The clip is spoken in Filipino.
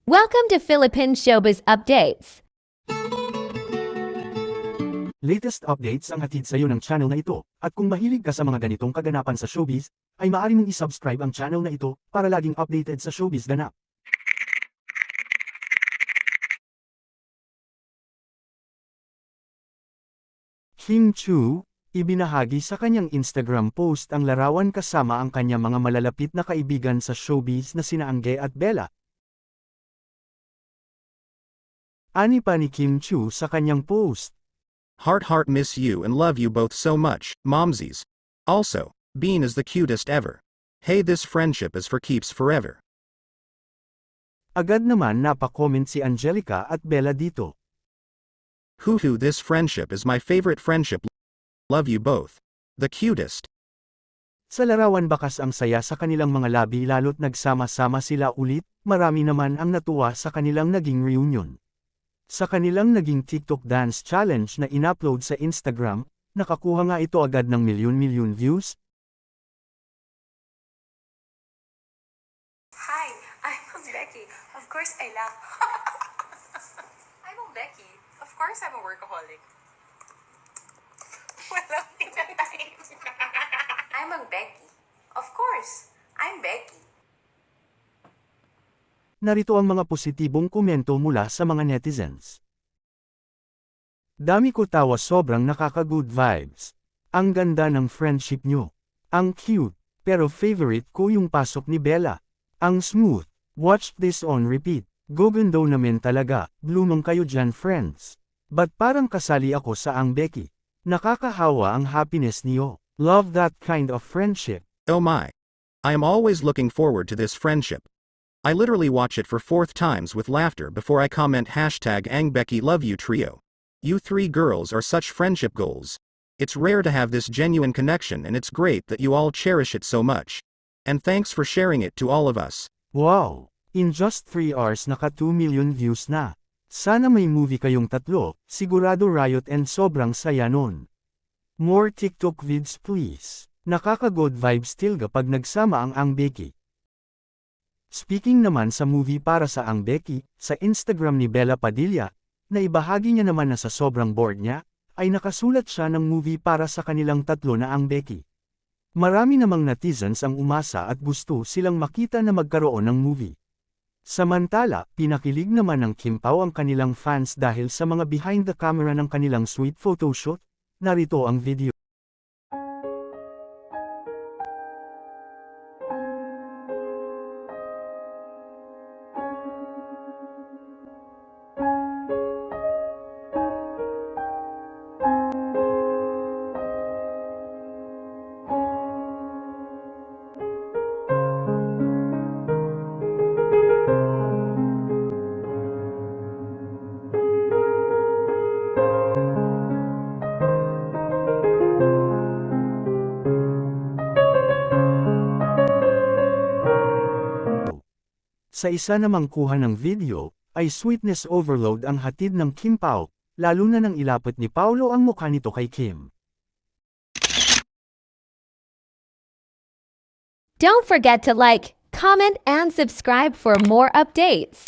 Welcome to Philippine Showbiz Updates. Latest updates ang hatid sa iyo ng channel na ito, at kung mahilig ka sa mga ganitong kaganapan sa showbiz, ay maaari mong isubscribe ang channel na ito para laging updated sa showbiz ganap. Kim Chiu, ibinahagi sa kanyang Instagram post ang larawan kasama ang kanyang mga malalapit na kaibigan sa showbiz na sina Angge at Bella. Ani pa ni Kim Chiu sa kanyang post. Heart miss you and love you both so much, momsies. Also, Bean is the cutest ever. Hey, this friendship is for keeps forever. Agad naman napakomment si Angelica at Bella dito. Hoo, this friendship is my favorite friendship. Love you both. The cutest. Sa larawan bakas ang saya sa kanilang mga labi lalo't nagsama-sama sila ulit, marami naman ang natuwa sa kanilang naging reunion. Sa kanilang naging TikTok dance challenge na inupload sa Instagram, nakakuha nga ito agad ng milyon-milyon views. Hi, I'm Becky. Of course I laugh. I'm a Becky. Of course I'm a workaholic. Walang tinatay. I'm a Becky. Of course, I'm Becky. Narito ang mga positibong komento mula sa mga netizens. Dami ko tawa, sobrang nakaka-good vibes. Ang ganda ng friendship nyo. Ang cute, pero favorite ko yung pasok ni Bella. Ang smooth. Watch this on repeat. Gogando namin talaga, blumong kayo dyan friends. But parang kasali ako sa Ang Becky. Nakakahawa ang happiness niyo. Love that kind of friendship. Oh my. I am always looking forward to this friendship. I literally watch it for 4th times with laughter before I comment #AngBecky love you trio. You three girls are such friendship goals. It's rare to have this genuine connection and it's great that you all cherish it so much. And thanks for sharing it to all of us. Wow! In just 3 hours naka 2 million views na. Sana may movie kayong tatlo, sigurado riot and sobrang saya nun. More TikTok vids please. Nakaka-good vibes still kapag nagsama ang Becky. Speaking naman sa movie para sa Ang Becky, sa Instagram ni Bella Padilla, na ibahagi niya naman na sa sobrang bored niya, ay nakasulat siya ng movie para sa kanilang tatlo na Ang Becky. Marami namang netizens ang umasa at gusto silang makita na magkaroon ng movie. Samantala, pinakilig naman ng Kim Pao ang kanilang fans dahil sa mga behind the camera ng kanilang sweet photoshoot. Narito ang video. Sa isa namang kuha ng video, ay sweetness overload ang hatid ng Kim Pao, lalo na nang ilapit ni Paolo ang mukha nito kay Kim. Don't forget to like, comment, and subscribe for more updates.